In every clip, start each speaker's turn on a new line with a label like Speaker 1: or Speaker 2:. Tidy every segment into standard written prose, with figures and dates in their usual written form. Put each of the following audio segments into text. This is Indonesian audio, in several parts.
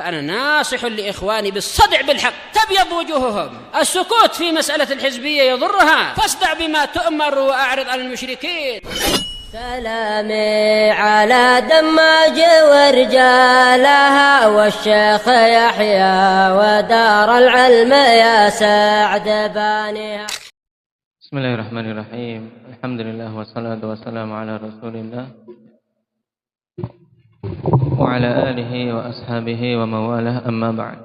Speaker 1: فأنا ناصح لإخواني بالصدع بالحق تبيض وجوههم. السكوت في مسألة الحزبية يضرها، فاصدع بما تؤمر وأعرض عن المشركين.
Speaker 2: سلامي على دماج ورجالها والشيخ يحيى ودار العلم يا سعد بانيها.
Speaker 3: بسم الله الرحمن الرحيم. الحمد لله والصلاة والسلام على رسول الله وعلى آله وأصحابه ومواله, amma ba'd.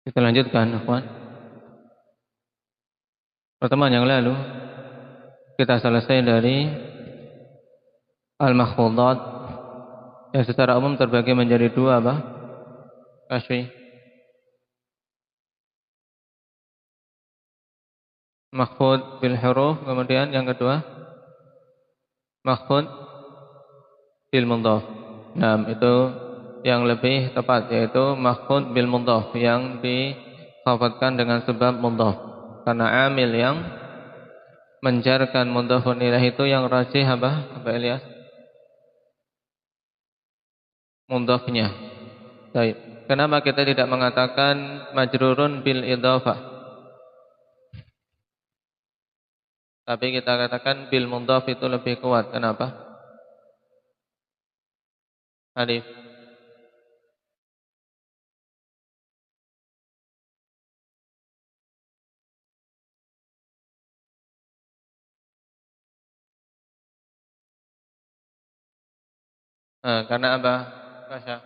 Speaker 3: Kita lanjutkan, ikhwan. Pertemuan yang lalu kita selesai dari al-makhfudat yang secara umum terbagi menjadi dua, apa? Kasih. Makhfud bil huruf, kemudian yang kedua makhfud bil mudhaf. Nah, itu yang lebih tepat, yaitu makhfud bil mudhaf yang dikhafatkan dengan sebab mudhaf, karena amil yang menjarkan mudhafun ilaih itu yang rajih apa Ilyas? Mudhafnya. Baik. Kenapa kita tidak mengatakan majrurun bil idhafah, tapi kita katakan bil mudhaf, itu lebih kuat? Kenapa? Alif. Karena apa? Kasya.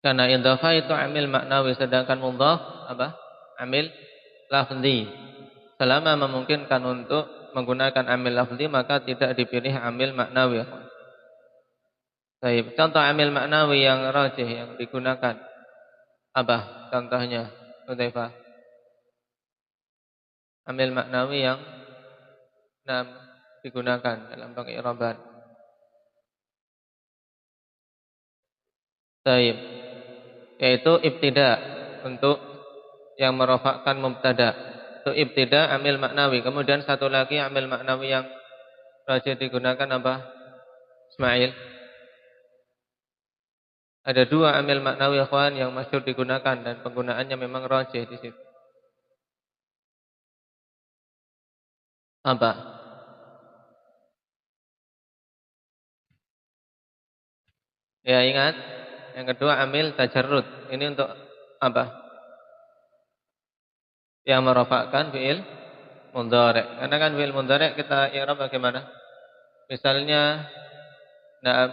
Speaker 3: Karena idhafah itu amil maknawi, sedangkan mudhaf apa? Amil lafzi. Selama memungkinkan untuk menggunakan amil lafzi, maka tidak dipilih amil maknawi. Baik, contoh amil maknawi yang rajih yang digunakan apa? Contohnya, Hudzaifah. Amil maknawi yang digunakan dalam pengi'raban. Baik. Yaitu ibtida, untuk yang merofakkan mubtada. Itu ibtida amil maknawi. Kemudian satu lagi amil maknawi yang rajih digunakan apa? Ismail. Ada dua amil maknawi, ikhwan, yang masyhur digunakan dan penggunaannya memang rajih di situ. Apa? Ya, ingat. Yang kedua amil tajarrud. Ini untuk apa? Yang merofakkan fi'il mudhari'. Karena kan fi'il mudhari' kita i'rab bagaimana? Misalnya na'am,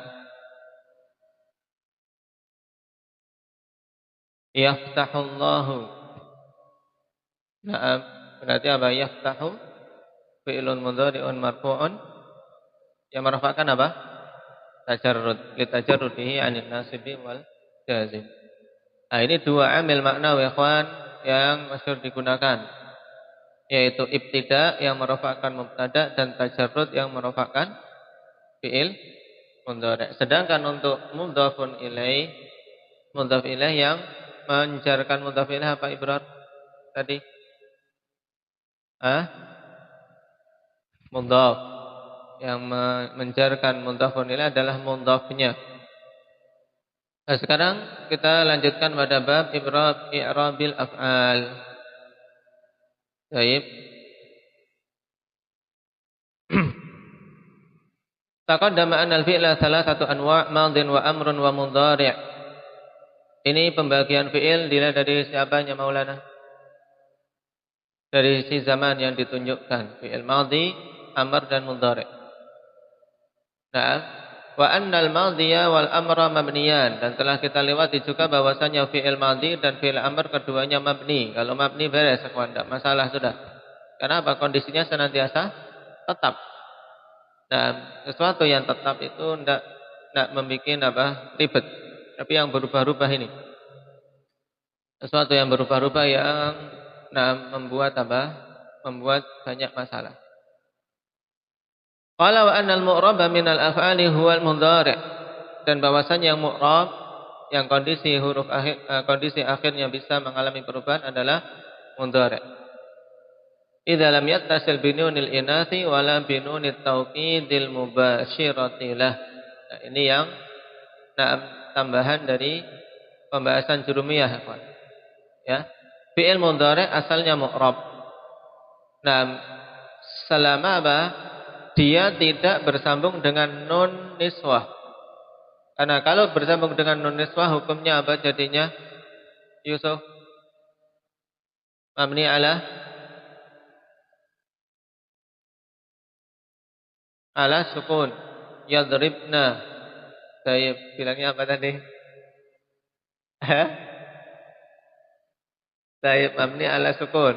Speaker 3: yaftahullahu. Na'am, berarti apa? Yaftahu fi'ilun mudhari'un marfu'un, yang merofakkan apa? Tajarrud, litajarrudihi 'anil nasibi wal jazim. Nah, ini dua amil maknawi, ikhwan, yang masyhur digunakan, yaitu ibtida yang merofakkan mubtada dan tajarrud yang merofakkan fi'il mudhari'. Sedangkan untuk mudhafun ilaih, mudhaf ilaih yang menjarkan mudhaf ilaih apa, Ibrar? Tadi? Mudhaf. Yang menjarkan mudhafun ilaih adalah mudhafnya. Nah, sekarang kita lanjutkan pada bab i'rabil af'al. Baik. Taqaddama anna al-fi'la thalathatu anwa', madin wa amrun wa mudhari'. Ini pembagian fi'il dilihat dari siapanya, Maulana? Dari sisi zaman yang ditunjukkan, fi'il madhi, amr dan mudhari'. Nah, wa annal madhiya wal amra mabniyan, dan telah kita lewati juga bahwasanya fi'il madhi dan fi'il amr keduanya mabni. Kalau mabni beres, tidak masalah sudah. Kenapa? Kondisinya senantiasa tetap. Nah, sesuatu yang tetap itu tidak membuat apa? Ribet. Tapi yang berubah-ubah ini, sesuatu yang berubah-ubah yang membuat apa? Membuat banyak masalah. Qala wa annal mu'raba minal af'ali huwal mudhari', dan bahwasanya yang mu'rab, yang kondisi huruf akhir, kondisi akhirnya bisa mengalami perubahan adalah mudhari'. idza lam yattasil binunil inathi wala binunit tauqidil mubasyirati lah. Nah, ini yang tambahan dari pembahasan jurumiyah, ya. Fi'il mudhari' asalnya mu'rab. Nah, selama apa? Dia tidak bersambung dengan nun niswah. Karena kalau bersambung dengan nun niswah hukumnya apa jadinya? Yusuf? Mabni ala sukun. Yadribna. Saya bilangnya apa tadi? Saya mabni ala sukun.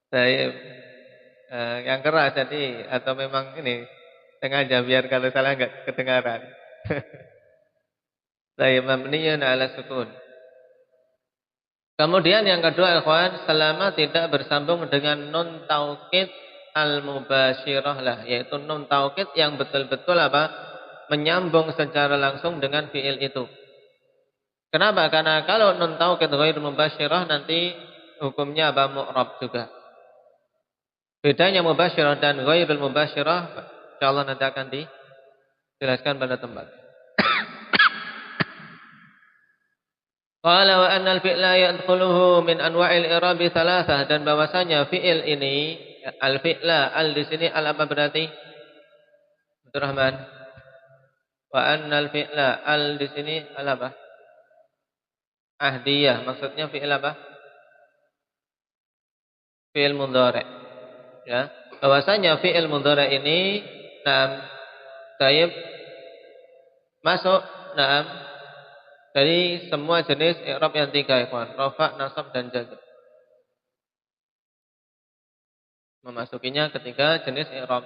Speaker 3: Saya yang keras jadi atau memang ini sengaja biar kalau salah enggak kedengaran. Saya mabniun ala sukun. Kemudian yang kedua ikhwan, selama tidak bersambung dengan nun taukid al-mubasyirah lah, yaitu nun taukid yang betul-betul apa? Menyambung secara langsung dengan fiil itu. Kenapa? Karena kalau nun taukid ghair mubasyirah nanti hukumnya apa? Mu'rab juga. Bedanya mubasyirah dan ghairul mubasyirah insyaallah nanti akan dijelaskan pada tempat. Qala wa anna al-fi'la yadkhuluhu min anwa'il i'rabi thalathah, dan bahwasanya fi'il ini al-fi'la di sini al apa berarti? Abdul Rahman. Wa anna al-fi'la di sini al apa? Ahdiyah, maksudnya fi'il apa? Fi'il mudhari'. Ya, bahwasanya fi'il mudhari' ini taib masuk dari semua jenis i'rab yang tiga, ikhwan, rafa', nasab dan jazm. Memasukinya ketiga jenis i'rab.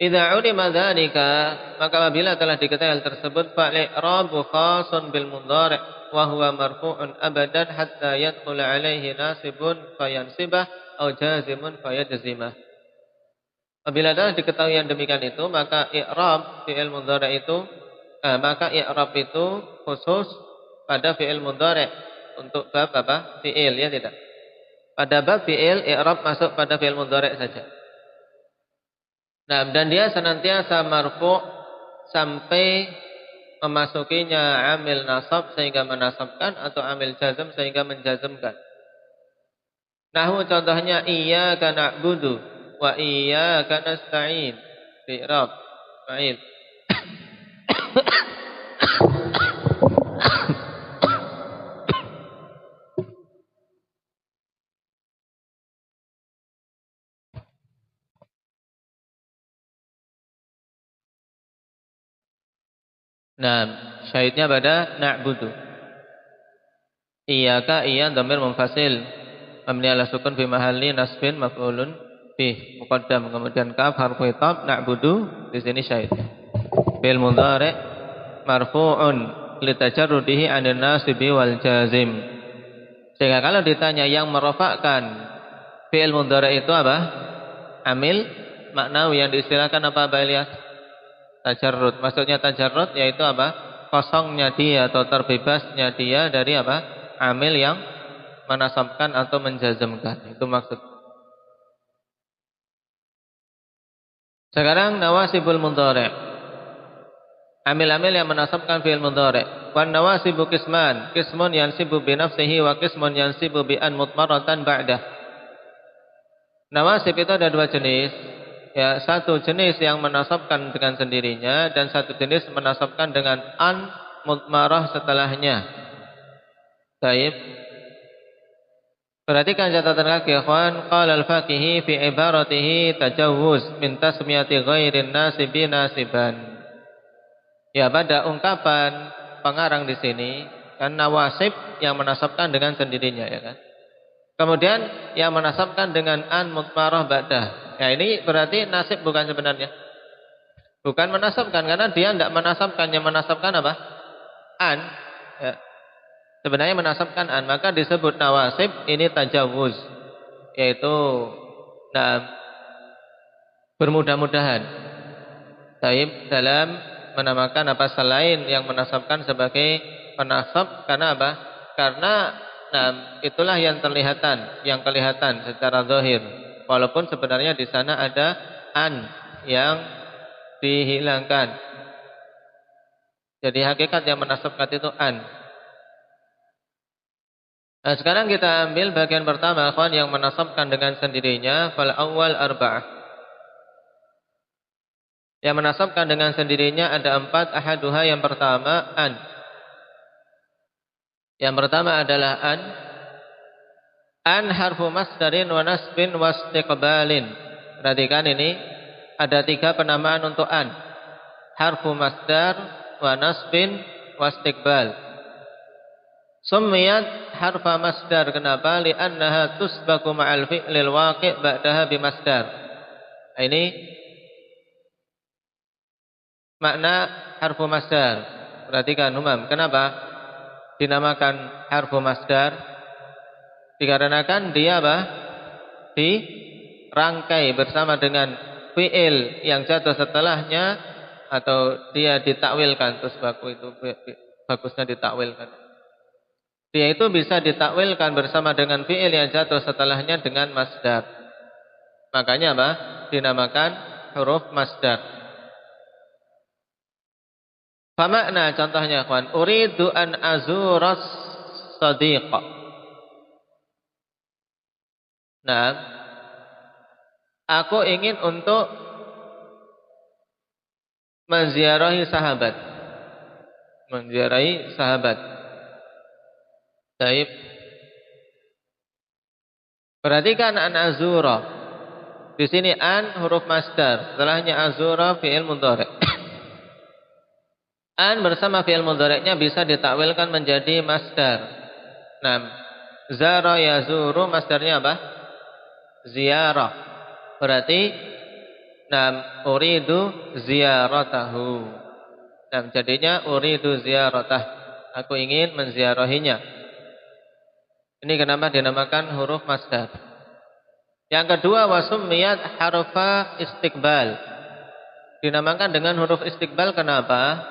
Speaker 3: Idza ulima dzalika, maka apabila telah diketahui hal tersebut, fa i'rabu khasun bil mudhari' wa huwa marfu'un abadan hatta yadkhula alaihi nasibun fayansibah atau jazimun fayajzimah. Apabila telah diketahui yang demikian itu, maka i'rab fi'il mudhari' itu maka i'rab itu khusus pada fi'il mudhari' untuk bab apa? Fi'il, ya tidak. Pada bab fi'il i'rab masuk pada fi'il mudhari' saja. Nah, dan dia senantiasa marfu' sampai memasukinya amil nasab sehingga menasabkan atau amil jazm sehingga menjazmkan. Nahwu contohnya iyyaka na'budu wa iyyaka nasta'in. I'rab fa'il. Nah, syahidnya pada na'budu. Iyyaka iya dhamir munfasil mabni ala sukun fi mahalli nasbin maf'ulun bih muqaddam, kemudian kaf harfu itab, na'budu di sini syahidnya. Fi'il mudhari' marfu'un litajarrudihi 'anil nasibi wal jazim. Sehingga kalau ditanya yang merofakkan fi'il mudhari' itu apa? Amil maknawi yang diistilahkan apa Ilyas? Tajarrud. Maksudnya tajarrud yaitu apa? Kosongnya dia atau terbebasnya dia dari apa? Amil yang menasabkan atau menjazmkan. Itu maksud. Sekarang nawasibul mudhari'. Amil-amil yang menasabkan fi'il mudhari'. Wan nawasibu qisman, qismun yansibu bi nafsihi wa qismun yansibu bi an mutmaratan ba'dah. Nawasib itu ada dua jenis. Ya, satu jenis yang menasabkan dengan sendirinya dan satu jenis menasabkan dengan an mutmarah setelahnya. Baik. Perhatikan catatan kaki ikhwan, qala al-faqihi fi ibaratihi tajawuz min tasmiyati ghairin nasibi nasiban. Ya, pada ungkapan pengarang di sini kan nawasib yang menasabkan dengan sendirinya, ya kan. Kemudian yang menasabkan dengan an mutmarah ba'dah. Ya, ini berarti nasib bukan sebenarnya. Bukan menasabkan karena dia tidak menasabkan, yang menasabkan apa? An. Ya. Sebenarnya menasabkan an, maka disebut nawasib ini tajawuz, yaitu bermudah-mudahan. Taib dalam menamakan apa selain yang menasabkan sebagai penasab, karena apa? Karena Nah, itulah yang kelihatan secara zahir. Walaupun sebenarnya di sana ada an yang dihilangkan. Jadi hakikat yang menasabkan itu an. Nah, sekarang kita ambil bagian pertama, akhwan, yang menasabkan dengan sendirinya, fal awwal arba'ah. Yang menasabkan dengan sendirinya ada 4, ahaduha, yang pertama an. Yang pertama adalah an. An harfu masdarin wa nasbin wa istiqbalin. Perhatikan ini, ada 3 penamaan untuk an. Harfu masdar wa nasbin wa istiqbal. Summiyat harfa masdar. Kenapa? Li'annaha tusbaku ma'al fi'lil waqi' ba'daha bimasdar. Ini makna harfu masdar. Perhatikan Umam, kenapa dinamakan harfu masdar? Dikarenakan dia apa? Dirangkai bersama dengan fi'il yang jatuh setelahnya, atau dia ditakwilkan. Terus itu bagusnya ditakwilkan. Dia itu bisa ditakwilkan bersama dengan fi'il yang jatuh setelahnya dengan masdar. Makanya apa? Dinamakan huruf masdar. Famakna, contohnya kawan, uridu an azuras sadiqa. Nah, aku ingin untuk menziarahi sahabat. Menziarahi sahabat. Baik. Perhatikan an azura. Di sini an huruf masdar, setelahnya azura fi'il mudhari'. An bersama fi'il mudhari'nya bisa ditakwilkan menjadi masdar. Nah, zara yazuru masdarnya apa? Ziyarah. Berarti uridu ziyaratahu. Jadinya uridu ziyaratah. Aku ingin menziarahinya. Ini kenapa dinamakan huruf masdar. Yang kedua, wasummiyat harfa istiqbal. Dinamakan dengan huruf istiqbal kenapa?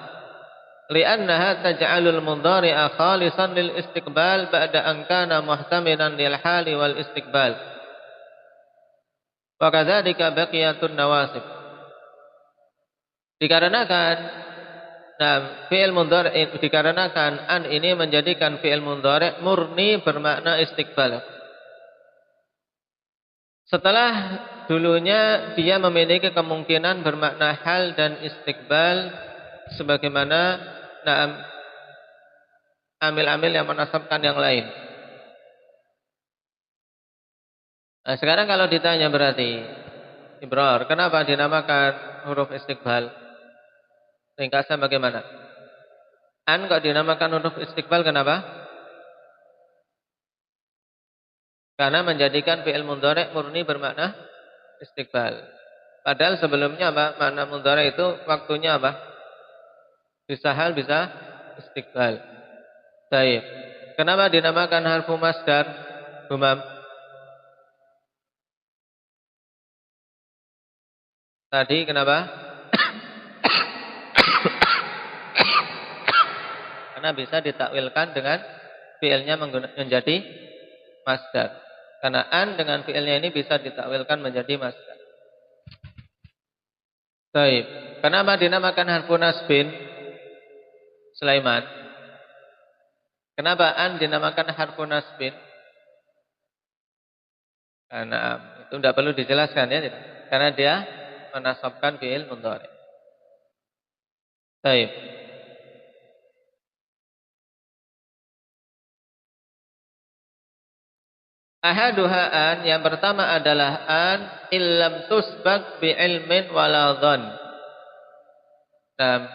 Speaker 3: Li'annaha taj'alul mudhari'a khalisan lil istiqbal ba'da an kana muhtamilan lil hali wal istiqbal. Wa kadzalika baqiyatun nawasib. Dikarenakan fi'il mudhari', dikarenakan an ini menjadikan fi'il mudhari' murni bermakna istiqbal. Setelah dulunya dia memiliki kemungkinan bermakna hal dan istiqbal, sebagaimana amil-amil yang menasabkan yang lain. Nah, sekarang kalau ditanya berarti Ibrar, kenapa dinamakan huruf istiqbal? Ringkasnya bagaimana? An kok dinamakan huruf istiqbal, kenapa? Karena menjadikan fi'il mudhari' murni bermakna istiqbal. Padahal sebelumnya apa? Makna mudhari' itu waktunya apa? Bisa hal, bisa istiqbal. Baik. Kenapa dinamakan harfu masdar? Umam. Tadi kenapa? Karena bisa ditakwilkan dengan fi'ilnya menjadi masdar. Karena an dengan fi'ilnya ini bisa ditakwilkan menjadi masdar. Baik. Kenapa dinamakan harfu nasbin? Sulaiman. Kenapa an dinamakan harfu nasbin? Karena itu tidak perlu dijelaskan ya, tidak? Karena dia menasabkan fi'il mudhari'. Baik. Ahaduha an, yang pertama adalah an illam tusbaq bi ilmin wala dhann.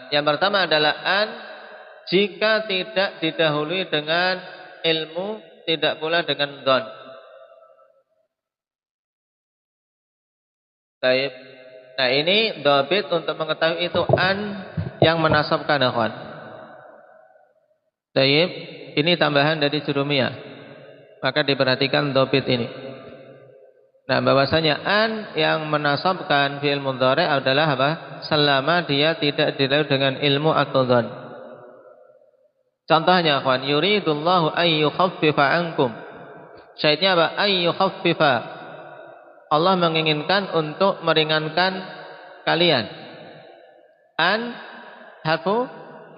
Speaker 3: Yang pertama adalah an jika tidak didahului dengan ilmu, tidak pula dengan dhann. Baik. Nah, ini dhabit untuk mengetahui itu an yang menasabkan, akhwan. Baik, ini tambahan dari jurumiyah. Maka diperhatikan dhabit ini. Nah, bahwasanya an yang menasabkan fi'il mudhari' adalah apa? Selama dia tidak didahului dengan ilmu atau dhann. Contohnya akhwan, yuridullahu ay yukhaffifa ankum. Syaitnya apa? Ay yukhaffifa. Allah menginginkan untuk meringankan kalian. An harfu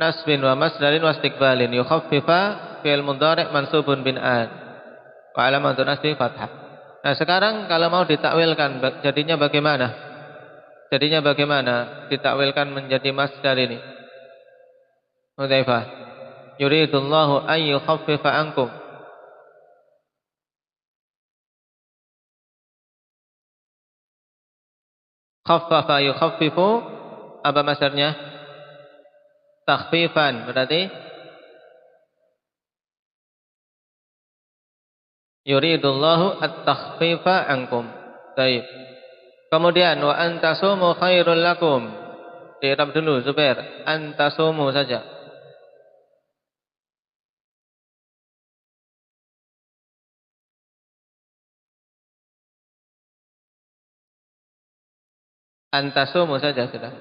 Speaker 3: nasbin wa masdarin wa istiqbalin. Yukhaffifa fi'il mudhari' mansubun bin an. Wa alamatun nasbi fathah. Nah, sekarang kalau mau ditakwilkan jadinya bagaimana? Jadinya bagaimana ditakwilkan menjadi masdar ini? Hudzaifah. Yuridullahu ay yukhaffifa ankum. Khaffafa yukhaffifu, apa masdarnya? Takhfifan, berarti yuridullahu at-takhfifa ankum. Baik. Kemudian wa antasumu khairul lakum. Diirab dulu Zubair. Antasumu saja. Antasumu saja sudah.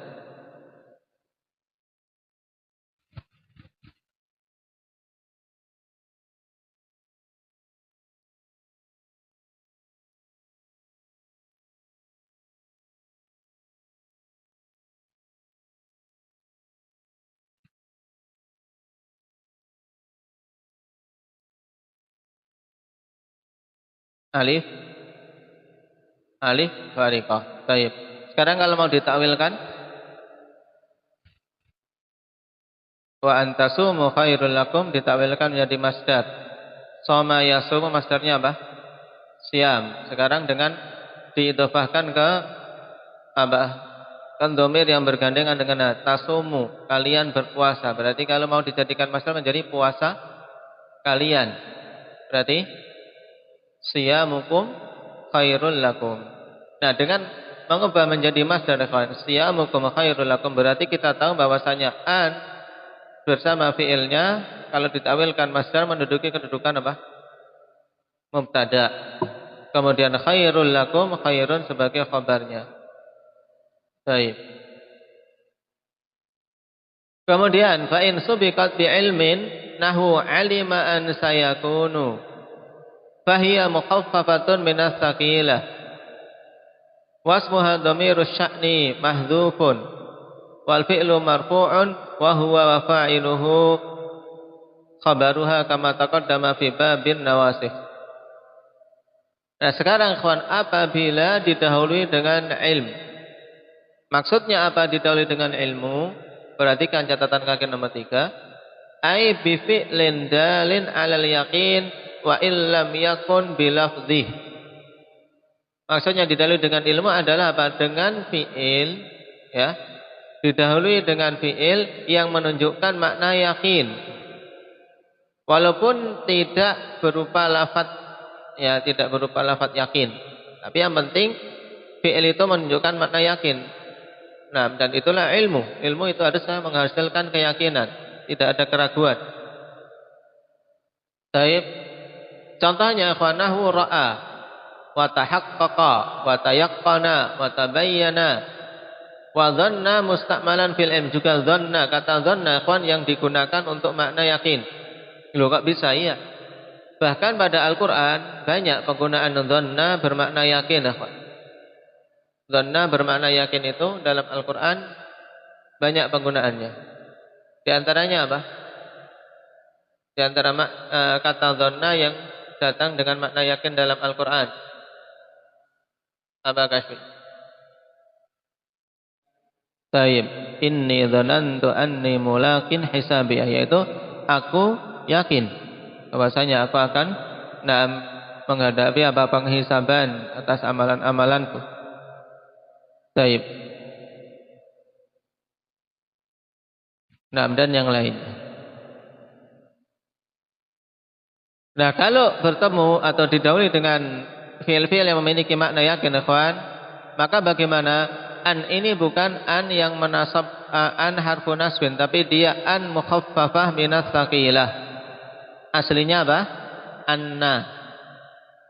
Speaker 3: Alif. Alif fariqah. Baik. Sekarang kalau mau ditakwilkan, wa antasumu khairul lakum ditakwilkan menjadi masdar. Soma yasumu masdarnya apa? Siam. Sekarang dengan diidhofahkan ke apa? Kan dhamir yang bergandengan dengan tasumu, kalian berpuasa. Berarti kalau mau dijadikan masdar menjadi puasa kalian. Berarti siyamukum khairul lakum. Nah, dengan mengubah menjadi masdar siyamukum khairul lakum berarti kita tahu bahwasanya an bersama fiilnya kalau ditakwilkan masdar menduduki kedudukan apa? Mubtada. Kemudian khairul lakum, khairun sebagai khabarnya. Baik. Kemudian fa in subiqat bi ilmin nahu alima an sayakunu fahiya mukhaffafatun minas tsaqilah. Wasmuha dhamirus sya'ni mahdhufun wal fi'lu marfu'un wa huwa wa fa'iluhu khabaruha kama taqaddama fi babin nawasih. Nah, sekarang ikhwan, apabila didahului dengan ilmu. Maksudnya apa didahului dengan ilmu? Perhatikan catatan kaki nomor 3. Ai bi fi'lin dalin 'alal yaqin wa illam yakun bi lafdhihi. Maksudnya didahului dengan ilmu adalah apa? Dengan fi'il, ya. Didahului dengan fi'il yang menunjukkan makna yakin. Walaupun tidak berupa lafaz, ya, tidak berupa lafaz yakin. Tapi yang penting fi'il itu menunjukkan makna yakin. Nah, dan itulah ilmu. Ilmu itu harus menghasilkan keyakinan, tidak ada keraguan. Baik. Contohnya ikhwanahu ra'a wa tahaqqaqa wa tayaqqana wa tabayyana wa dhanna musta'malan fil ilm. Juga dhanna, kata dhanna ikhwan yang digunakan untuk makna yakin. Loh, kok bisa? Iya. Bahkan pada Al-Qur'an banyak penggunaan dhanna bermakna yakin ikhwan. Dhanna bermakna yakin itu dalam Al-Qur'an banyak penggunaannya. Di antaranya apa? Di antara kata dhanna yang datang dengan makna yakin dalam Al-Qur'an. Apa kasih? Taib. Inni dhanantu anni mulaqin hisabiyah, yaitu aku yakin bahwasanya aku akan menghadapi apa penghisaban atas amalan-amalanku. Taib. Nah, dan yang lain. Nah, kalau bertemu atau didahului dengan fi'il-fi'il yang memiliki makna yakin, ikhwan, maka bagaimana? An ini bukan an yang menasab an harfu nasbin, tapi dia an mukhaffafah minas tsaqilah. Aslinya apa? Anna.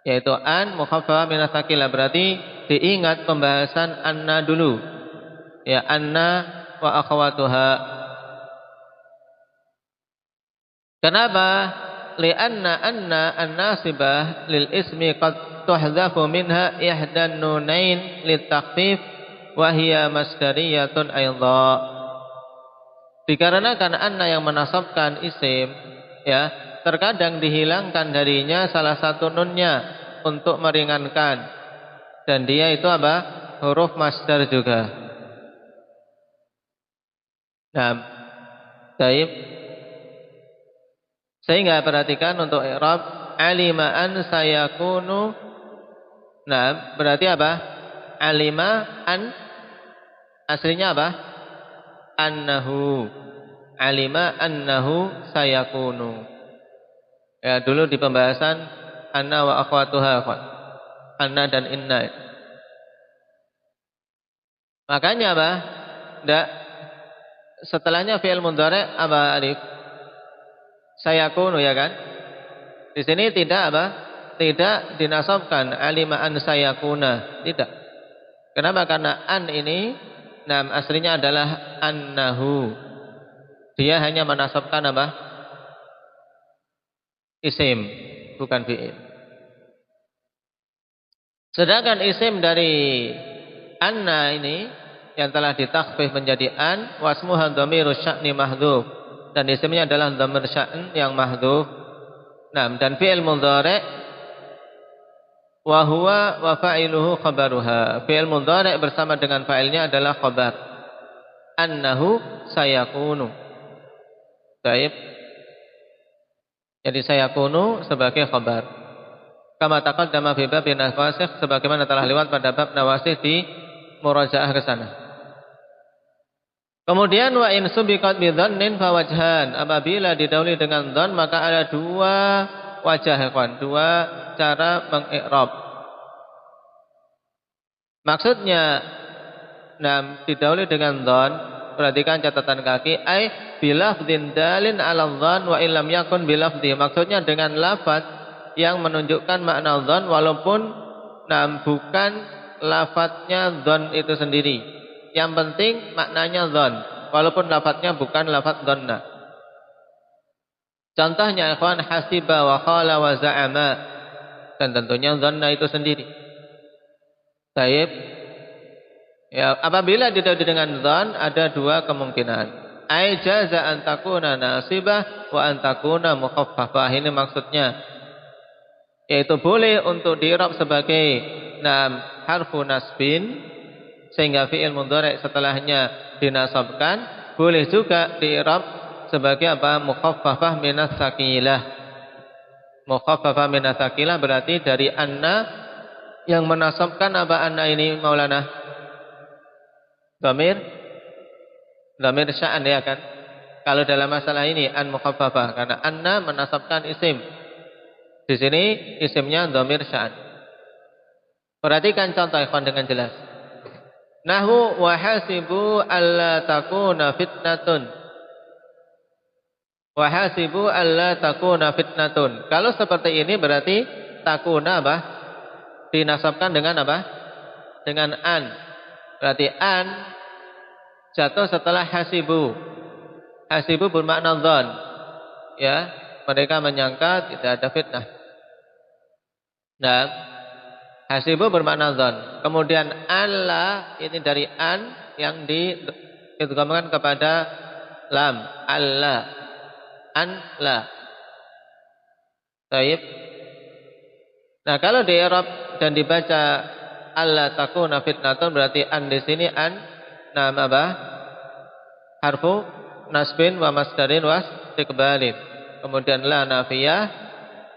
Speaker 3: Yaitu an mukhaffafah minas tsaqilah. Berarti diingat pembahasan anna dulu. Ya, anna wa akhawatuha. Kenapa? Li'anna an-nasibah lil ismi qad tuhzafu minha ihdan nunain litakhfif wa hiya masdariyatun aidha. Dikarenakan anna yang menasabkan isim, ya, terkadang dihilangkan darinya salah satu nunnya untuk meringankan, dan dia itu apa? Huruf masdar juga. Nah, baik. Sehingga perhatikan untuk i'rab alima an sayakunu. Nah, berarti apa? Alima an aslinya apa? Annahu. Alima annahu sayakunu. Ya, dulu di pembahasan anna wa akhwatuha, anna dan inna. Makanya apa? Setelahnya fi'il mudhari' apa alif? Sayakunu, ya kan? Di sini tidak apa? Tidak dinasabkan alima an sayakuna, tidak. Kenapa? Karena an ini aslinya adalah annahu. Dia hanya menasabkan apa? Isim, bukan fi'il. Sedangkan isim dari anna ini yang telah ditakhfif menjadi an, wasmuha dhamirus sya'ni mahdhuf. Dan isimnya adalah dhamir sya'n yang mahdhuf. Nah, dan fi'il mudhari' wa huwa wa fa'iluhu khabaruha. Fi'il mudhari' bersama dengan fa'ilnya adalah khabar. Annahu sayakunu. Baik. Jadi sayakunu sebagai khabar. Kama taqaddama fi babin nawasikh, sebagaimana telah lewat pada bab nawasikh di murajaah ke sana. Kemudian wa in subiqat bi dhannin fa wajhan, apabila didahului dengan dhan maka ada dua wajah, dua cara mengi'rab. Maksudnya didahului dengan dhan, perhatikan catatan kaki, ai bilafdhin dalin 'ala dhan wa illam yakun bilafdhi. Maksudnya dengan lafaz yang menunjukkan makna dhan walaupun bukan lafaznya dhan itu sendiri. Yang penting maknanya dhan, walaupun lafadznya bukan lafadz dhanna. Contohnya ikhwan, hasiba wa khala wa za'ama, dan tentunya dhanna itu sendiri. Baik. Ya, apabila didahului dengan dhan ada dua kemungkinan. Ai jaza an takuna nasibah wa an takuna mukhaffafah. Ini maksudnya, yaitu boleh untuk di'rab sebagai harfu nasbin sehingga fi'il mudhari' setelahnya dinasabkan, boleh juga di'rab sebagai apa? Mukhaffafah minas saqilah. Mukhaffafah minas saqilah berarti dari anna yang menasabkan apa anna ini Maulana? Dhamir sya'an, ya kan? Kalau dalam masalah ini an mukhaffafah, karena anna menasabkan isim. Di sini isimnya dhamir sya'an. Perhatikan contoh ikhwan dengan jelas. Nahu wa hasibu alla takuna fitnatun. Wa hasibu alla takuna fitnatun. Kalau seperti ini berarti takuna apa? Dinasabkan dengan apa? Dengan an. Berarti an jatuh setelah hasibu. Hasibu bermakna dhan. Ya, mereka menyangka tidak ada fitnah. Nah, hasibu bermakna dhan. Kemudian alla ini dari an yang diidghamkan kepada lam. Alla. An la. Baik. Nah, kalau di i'rab dan dibaca alla takuna fitnatun berarti an di sini an apa? Harfu nasbin wa masdarin wa istiqbalin. Kemudian la nafiyah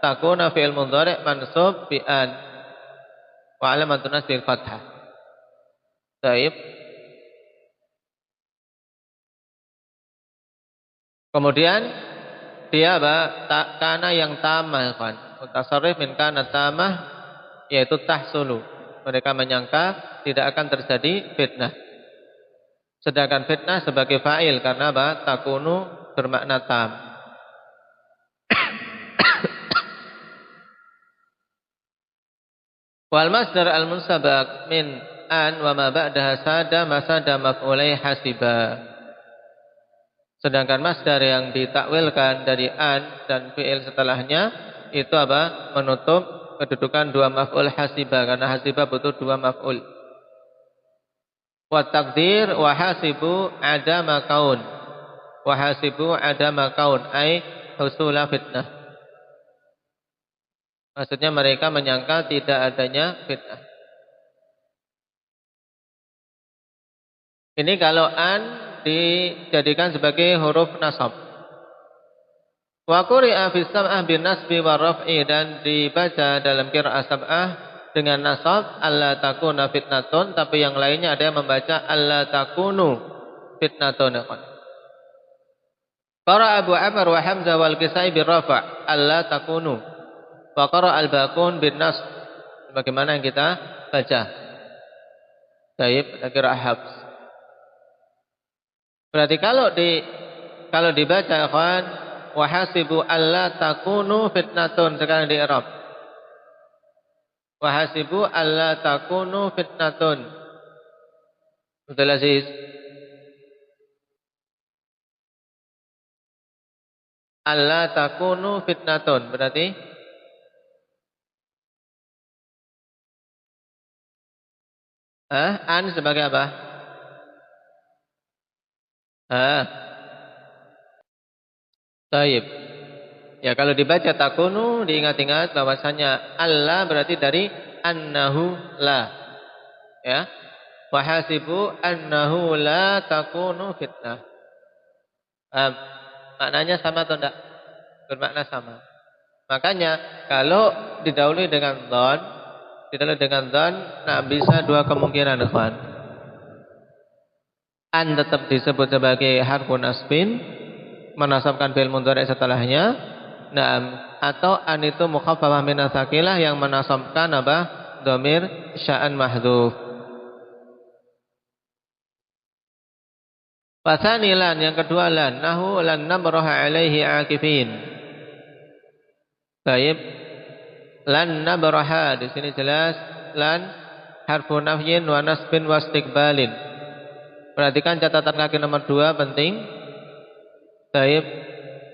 Speaker 3: takuna fi'il mudhari' mansub bi an. Wa alamatun nasbil fathah. Baik. Kemudian dia apa? Kana yang tamah, kan. Mutasarrif min kana tamah, yaitu tahsulu. Mereka menyangka tidak akan terjadi fitnah. Sedangkan fitnah sebagai fa'il karena apa? Takunu bermakna tam. Wal masdar al-munsabaq min an wa ma ba'daha sada masada maf'ulai hasiba. Sedangkan masdar yang ditakwilkan dari an dan fi'il setelahnya itu apa? Menutup kedudukan dua maf'ul hasiba, karena hasiba butuh dua maf'ul. Wa taqdir wa hasibu adama kaun. Wa hasibu adama kaun ai husula fitnah. Maksudnya mereka menyangka tidak adanya fitnah. Ini kalau an dijadikan sebagai huruf nasab. Wa quri'a fi sam'ah bin nasbi wa raf'i, dan dibaca dalam qiraah sab'ah dengan nasab alla takuna fitnatun, tapi yang lainnya ada yang membaca alla takunu fitnatun. Qara Abu Amr wa Hamzah wal Kisai bir rafa' alla takunu. Wa qara al-Baqun bin nasb, bagaimana yang kita baca. Baik, qiraah Hafs. Berarti kalau dibaca ikhwan, wahasibu alla takunu fitnatun, sekarang di i'rab. Wahasibu alla takunu fitnatun. Abdul Aziz. Alla takunu fitnatun berarti an sebagai apa? Taib. Ya, kalau dibaca takunu, diingat-ingat bahwasanya Allah berarti dari annahu la. Ya. Wahasibu annahu la takunu fitnah. Maknanya sama atau tidak? Bermakna sama. Makanya kalau didahului dengan dhon, nah bisa dua kemungkinan, ikhwan. An tetap disebut sebagai harfun nasbin, menasabkan fi'il mudhari' setelahnya. Nah, atau an itu mukhaffafah min ats-tsaqilah yang menasabkan apa? Dhamir sya'an mahdhuf. Pasani lan, yang kedua lan, nahu lan nabraha alaihi akifin. Baik. Lan nabraha di sini jelas lan harfu nafyin wa nasbin wa istiqbalin. Perhatikan catatan kaki nomor 2 penting. Baik.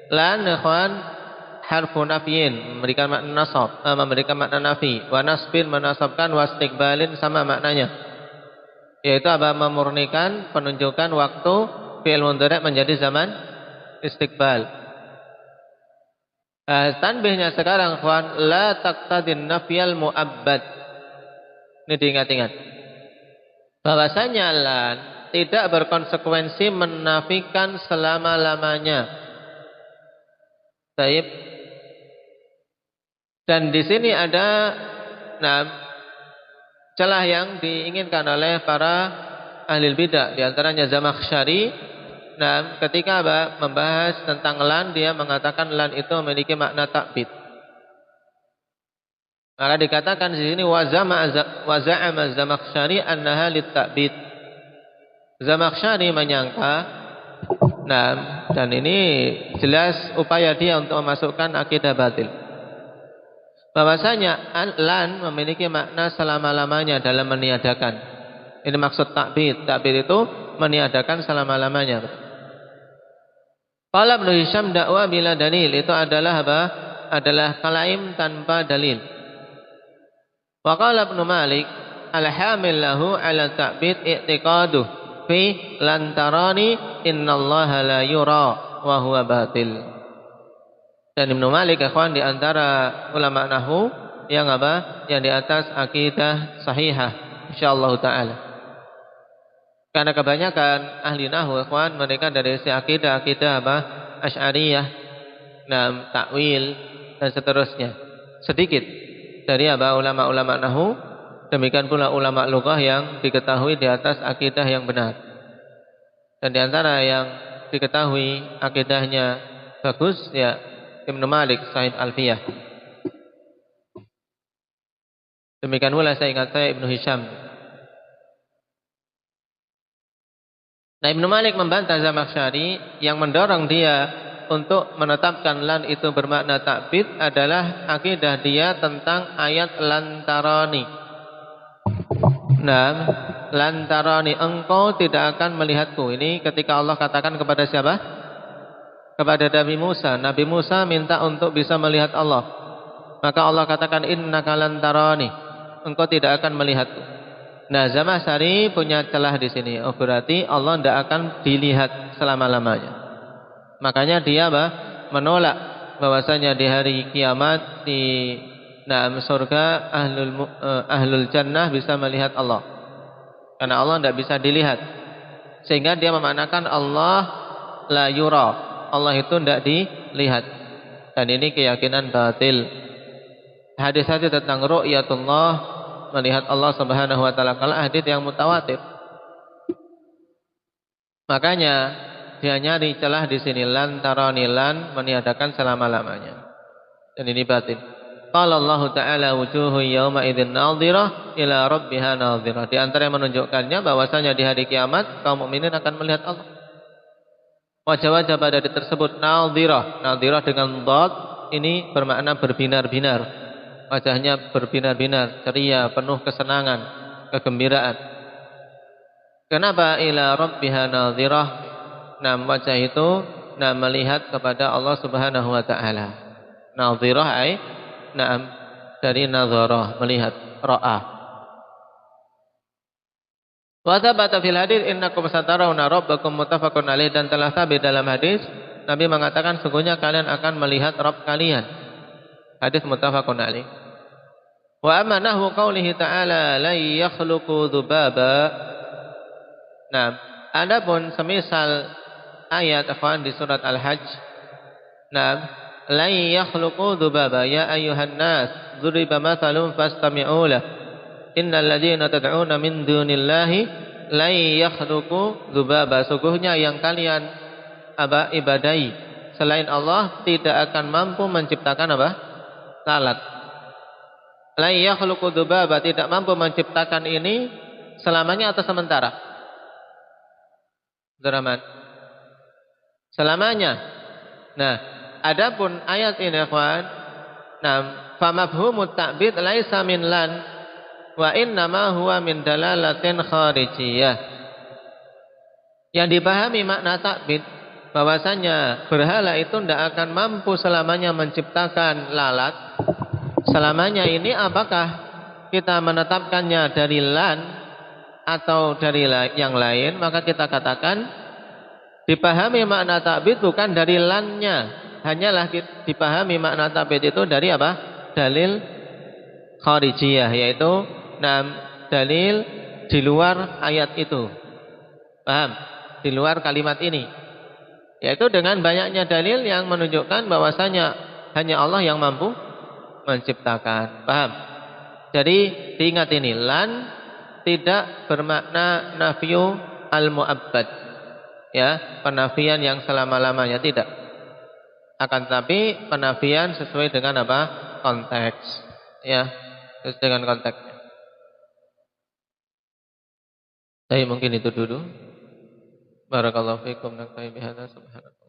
Speaker 3: Lan ikhwan harfu nafyin memberikan makna nasab, memberikan makna nafi, wa nasbin menasabkan, wa istiqbalin sama maknanya. Yaitu apa? Memurnikan penunjukan waktu fi'il mudhari' menjadi zaman istiqbal. Tanbihnya sekarang ikhwan, la taqtadin nafyal mu'abbad. Ini diingat-ingat. Bahwasanya lan tidak berkonsekuensi menafikan selama-lamanya. Baik. Dan di sini ada celah yang diinginkan oleh para ahli bidah, di antaranya Zamakhsyari. Ketika membahas tentang lan, dia mengatakan lan itu memiliki makna ta'bid. Maka dikatakan di sini wa za'ama Zamakhsyari annaha lit-ta'bid. Zamakhsyari menyangka, dan ini jelas upaya dia untuk memasukkan akidah batil, bahwasanya lan memiliki makna selama-lamanya dalam meniadakan. Ini maksud ta'bid. Ta'bid itu meniadakan selama-lamanya. Qala Ibnu Hisham dakwah bila dalil, itu adalah apa? Adalah klaim tanpa dalil. Wa qala Ibnu Malik al-hamil lahu ala ta'bid i'tiqaduh fi lan tarani innallaha la yura wa huwa batil. Dan Ibnu Malik ikhwan di antara ulama nahwu yang apa? Yang di atas akidah sahihah insyaallah taala. Karena kebanyakan ahli nahwu ikhwan mereka dari sisi akidah apa? Asy'ariyah, takwil dan seterusnya. Sedikit dari apa? Ulama-ulama nahwu, demikian pula ulama lughah yang diketahui di atas akidah yang benar. Dan di antara yang diketahui akidahnya bagus ya Ibnu Malik sahib Alfiyah. Demikian pula saya ingat Ibnu Hisham. Nah, Ibnu Malik membantah Zamakhsyari yang mendorong dia untuk menetapkan lan itu bermakna ta'bid adalah akidah dia tentang ayat lantarani. Lantarani, engkau tidak akan melihatku. Ini ketika Allah katakan kepada siapa? kepada Nabi Musa. Nabi Musa minta untuk bisa melihat Allah. Maka Allah katakan, innaka lan tarani, engkau tidak akan melihatku. Nah, Zamakhsyari punya celah di sini. Oh, berarti Allah tidak akan dilihat selama-lamanya. Makanya dia menolak bahwasanya di hari kiamat di surga ahlul jannah bisa melihat Allah. Karena Allah tidak bisa dilihat. Sehingga dia memaknakan Allah la yura. Allah itu tidak dilihat. Dan ini keyakinan batil. Hadis-hadis tentang ru'yatullah, melihat Allah Subhanahu wa taala, kalau hadis yang mutawatir. Makanya dia nyari celah di sini, lan tarani, lan meniadakan selama-lamanya. Dan ini batil. Qala Allah Ta'ala wujuhu yawma idzin nadhirah ila rabbiha nadhirah. Di antara yang menunjukkannya bahwasanya di hari kiamat kaum mukminin akan melihat Allah. Wajah-wajah pada hadis tersebut nadhirah. Nadhirah dengan dhad ini bermakna berbinar-binar. Wajahnya berbinar-binar, ceria, penuh kesenangan, kegembiraan. Kenapa ila rabbiha nadhirah? Wajah itu melihat kepada Allah Subhanahu wa taala. Nadhirah ay dari nadharah, melihat, ra'a. Wa thabata fil hadits innakum satarawna rabbakum, muttafaqun alaih. Dan telah sabit dalam hadis Nabi mengatakan sungguhnya kalian akan melihat Rabb kalian. Hadis muttafaqun alaih. Wa amma nahwu qaulihi ta'ala la yakhluqu dzubaba. Adapun semisal ayat di surat Al-Hajj, la yakhluqu dzubaba ya ayyuhan nas duriba mathalun fastami'u lahu innal ladzina tad'una min dunillahi la yakhluqu dzubaba. Sungguhnya yang kalian ibadahi selain Allah tidak akan mampu menciptakan lalat. La yakhluqu dzubaba, tidak mampu menciptakan ini selamanya atau sementara? Abdurrahman, selamanya. Adapun ayat ini ikhwan, fa mafhumut ta'bid laisa min lan wa innama huwa min dalalatin kharijiyah. Yang dipahami makna ta'bid bahwasanya berhala itu tidak akan mampu selamanya menciptakan lalat. Selamanya ini apakah kita menetapkannya dari lan atau dari yang lain? Maka kita katakan dipahami makna ta'bid bukan dari lannya, hanyalah dipahami makna ta'bid itu dari dalil kharijiyah, yaitu dalil di luar ayat itu. Paham? Di luar kalimat ini, yaitu dengan banyaknya dalil yang menunjukkan bahwasanya hanya Allah yang mampu menciptakan. Paham? Jadi diingat ini, lan tidak bermakna nafyu al-mu'abbad, ya, penafian yang selama-lamanya, tidak. Akan tetapi penafian sesuai dengan konteks, ya, sesuai dengan konteksnya. Jadi mungkin itu dulu. Barakallahu fiikum, naktafi bihadza, subhanallah.